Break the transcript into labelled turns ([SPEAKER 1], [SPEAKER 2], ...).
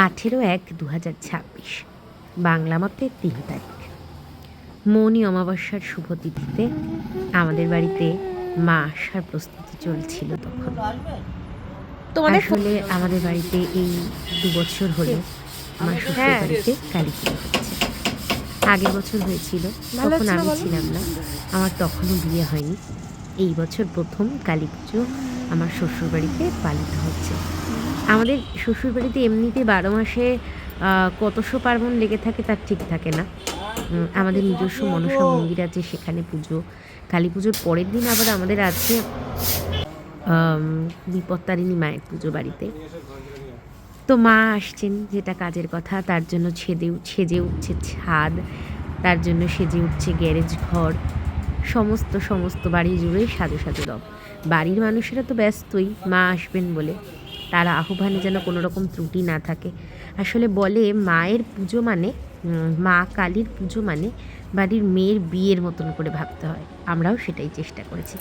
[SPEAKER 1] 18/1/2026 বাংলা মতে 3 তারিখ। মৌনী অমাবস্যার শুভ তিথিতে আমাদের বাড়িতে মা আসার প্রস্তুতি চলছিল তখন। আসলে আমাদের বাড়িতে এই 2 বছর হলো আমার শ্বশুর বাড়িতে কালী পুজো হচ্ছে। আগের বছর হয়েছিল, তখন আমি ছিলাম না, আমার তখনও বিয়ে হয়নি। এই বছর প্রথম কালী পুজো আমার শ্বশুর বাড়িতে পালিত হচ্ছে। আমাদের শ্বশুরবাড়িতে এমনিতে 12 মাসে কতশো পার্বণ লেগে থাকে তার ঠিক থাকে না। আমাদের নিজস্ব মনসা মন্দির আছে, সেখানে পুজো। কালী পুজোর পরের দিন আবার আমাদের আছে বিপত্তারিণী মায়ের পুজো বাড়িতে। তো মা আসছেন, যেটা কাজের কথা, তার জন্য সেজে উঠছে ছাদ, তার জন্য সেজে উঠছে গ্যারেজ ঘর, সমস্ত বাড়ি জুড়ে সাজো রব। বাড়ির মানুষেরা তো ব্যস্তই মা আসবেন বলে, তার আহ্বানে যেন কোনো রকম ত্রুটি না থাকে। আসলে বলে মায়ের পুজো মানে, মা কালীর পুজো মানে বাড়ির মেয়ের বিয়ের মতন করে ভাবতে হয়। আমরাও সেটাই চেষ্টা করেছি।